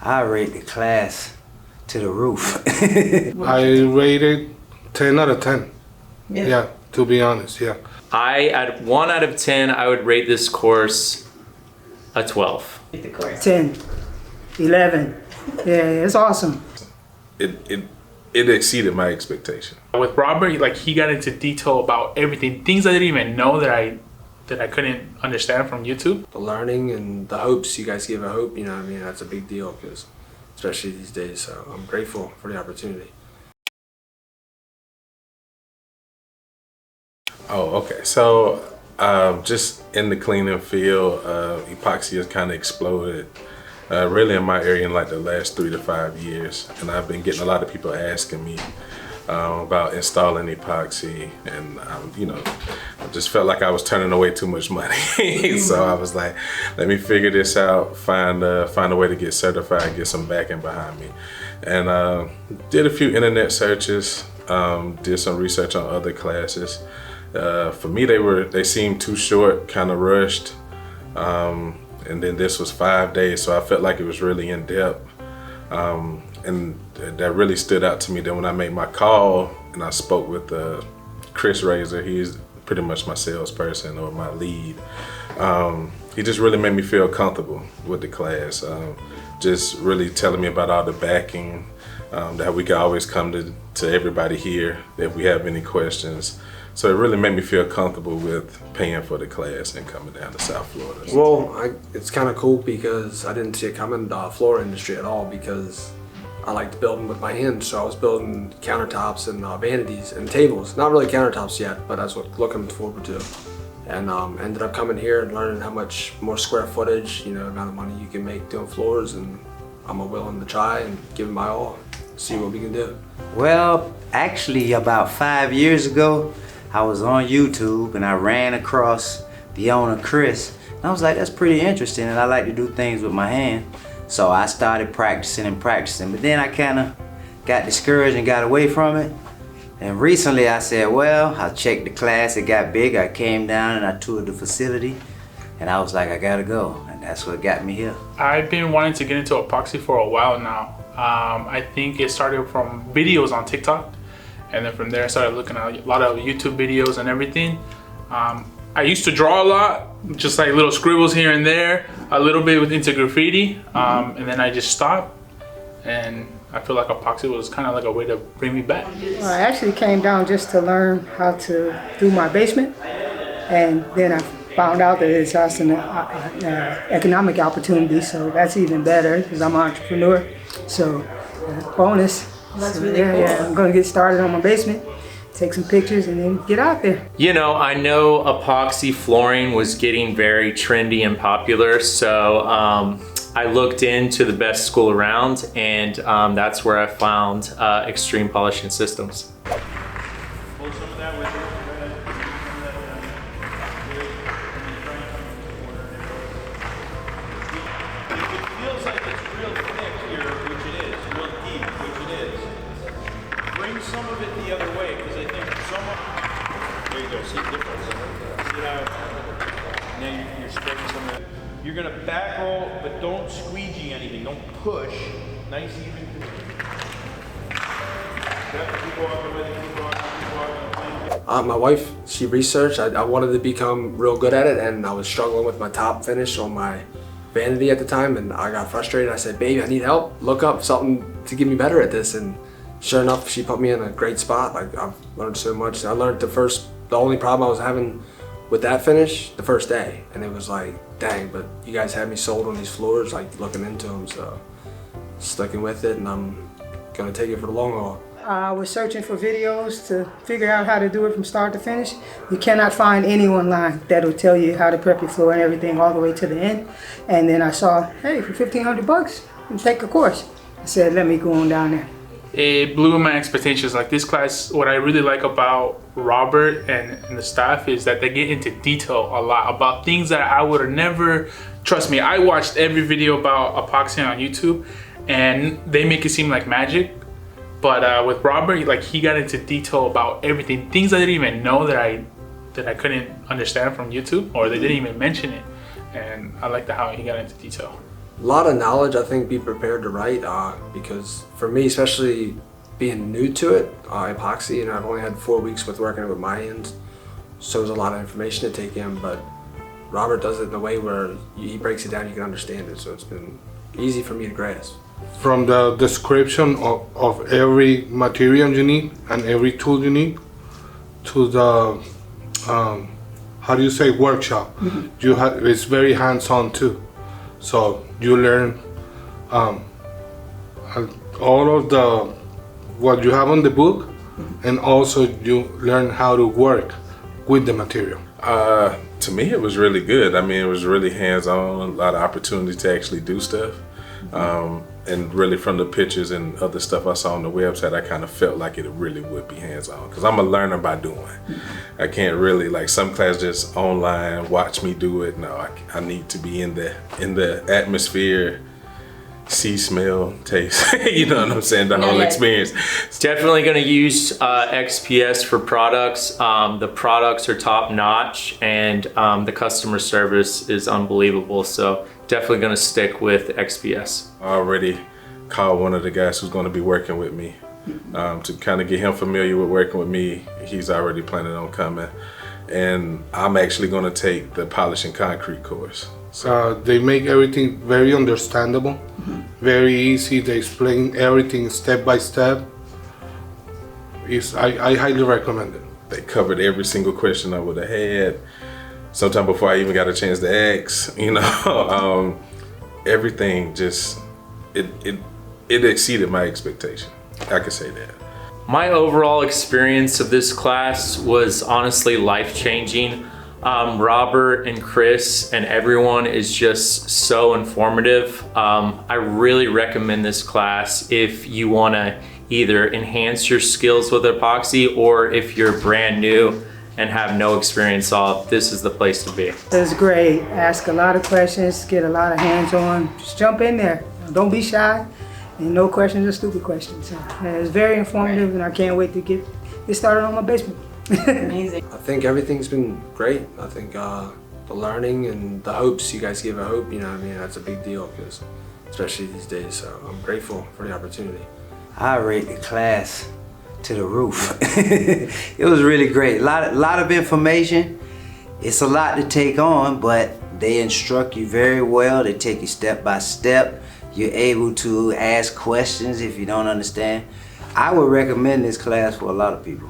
I rate the class to the roof. I rated 10 out of 10. Yeah, to be honest, yeah. At 1 out of 10, I would rate this course a 12. 10, 11. Yeah, it's awesome. It exceeded my expectation. With Robert, like, he got into detail about everything, things I didn't even know that I couldn't understand from YouTube. The learning and the hopes, you guys give a hope, you know what I mean? That's a big deal, because especially these days, so I'm grateful for the opportunity. Oh, okay. So just in the cleaning field, epoxy has kind of exploded really in my area in like the last 3 to 5 years. And I've been getting a lot of people asking me about installing epoxy, and you know, I just felt like I was turning away too much money. So I was like, let me figure this out, find a way to get certified, get some backing behind me. And did a few internet searches, did some research on other classes. For me, they seemed too short, kind of rushed. And then this was 5 days, so I felt like it was really in depth. And that really stood out to me. Then when I made my call and I spoke with Chris Razor, he's pretty much my salesperson or my lead. He just really made me feel comfortable with the class. Just really telling me about all the backing, that we can always come to everybody here if we have any questions. So it really made me feel comfortable with paying for the class and coming down to South Florida. Well, it's kind of cool because I didn't see it coming the floor industry at all, because I liked building with my hands. So I was building countertops and vanities and tables. Not really countertops yet, but that's what looking forward to. And ended up coming here and learning how much more square footage, you know, amount of money you can make doing floors, and I'm willing to try and give it my all, see what we can do. Well, actually about 5 years ago, I was on YouTube and I ran across the owner, Chris. And I was like, that's pretty interesting, and I like to do things with my hand. So I started practicing, but then I kind of got discouraged and got away from it. And recently I said, well, I checked the class, it got big. I came down and I toured the facility, and I was like, I gotta go. And that's what got me here. I've been wanting to get into epoxy for a while now. I think it started from videos on TikTok. And then from there I started looking at a lot of YouTube videos and everything. I used to draw a lot, just like little scribbles here and there, a little bit into graffiti, and then I just stopped. And I feel like epoxy was kind of like a way to bring me back. Well, I actually came down just to learn how to do my basement, and then I found out that it's also an economic opportunity, so that's even better because I'm an entrepreneur. So bonus. That's so, really cool. Yeah, I'm gonna get started on my basement, take some pictures, and then get out there. You know, I know epoxy flooring was getting very trendy and popular, so I looked into the best school around, and that's where I found Xtreme Polishing Systems. Some of it the other way, because I think some there you go, see the difference? See how now you're spreading some of it. You're gonna back roll, but don't squeegee anything, don't push. Nice even. My wife, she researched. I wanted to become real good at it, and I was struggling with my top finish on my vanity at the time, and I got frustrated. I said, baby, I need help. Look up something to get me better at this. And sure enough, she put me in a great spot. Like, I've learned so much. I learned the only problem I was having with that finish the first day. And it was like, dang, but you guys had me sold on these floors, like looking into them. So sticking with it, and I'm gonna take it for the long haul. I was searching for videos to figure out how to do it from start to finish. You cannot find any online that'll tell you how to prep your floor and everything all the way to the end. And then I saw, hey, for $1,500, you take a course. I said, let me go on down there. It blew my expectations. Like, this class, what I really like about Robert and the staff is that they get into detail a lot about things that I would have never, trust me, I watched every video about epoxy on YouTube and they make it seem like magic. But with Robert, like, he got into detail about everything, things I didn't even know that I couldn't understand from YouTube, or they didn't even mention it. And I like how he got into detail. A lot of knowledge. I think be prepared to write because for me, especially being new to it, epoxy, and I've only had 4 weeks with working with my hands, so there's a lot of information to take in, but Robert does it in a way where he breaks it down, you can understand it, so it's been easy for me to grasp. From the description of every material you need and every tool you need to the how do you say, workshop, you have, it's very hands-on too, so you learn all of the what you have on the book, and also you learn how to work with the material. To me, it was really good. I mean, it was really hands-on, a lot of opportunity to actually do stuff. And really from the pictures and other stuff I saw on the website, I kind of felt like it really would be hands-on, because I'm a learner by doing. I can't really, like some class just online, watch me do it. No, I need to be in the atmosphere, see, smell, taste, you know what I'm saying, the whole experience. Definitely going to use XPS for products. The products are top notch, and the customer service is unbelievable. So definitely going to stick with XPS. I already called one of the guys who's going to be working with me to kind of get him familiar with working with me. He's already planning on coming. And I'm actually going to take the polishing concrete course. They make everything very understandable, very easy. They explain everything step by step. I highly recommend it. They covered every single question I would have had. Sometime before I even got a chance to ask, you know, everything just, it exceeded my expectation. I could say that. My overall experience of this class was honestly life-changing. Robert and Chris and everyone is just so informative. I really recommend this class if you want to either enhance your skills with epoxy, or if you're brand new and have no experience at all, this is the place to be. It's great. Ask a lot of questions, get a lot of hands-on. Just jump in there. Don't be shy. And no questions are stupid questions. So, it's very informative, and I can't wait to get started on my basement. Amazing. I think everything's been great. I think the learning and the hopes, you guys give a hope, you know what I mean, that's a big deal, because especially these days, so I'm grateful for the opportunity. I rate the class to the roof. It was really great. A lot of information. It's a lot to take on, but they instruct you very well. They take you step by step. You're able to ask questions if you don't understand. I would recommend this class for a lot of people.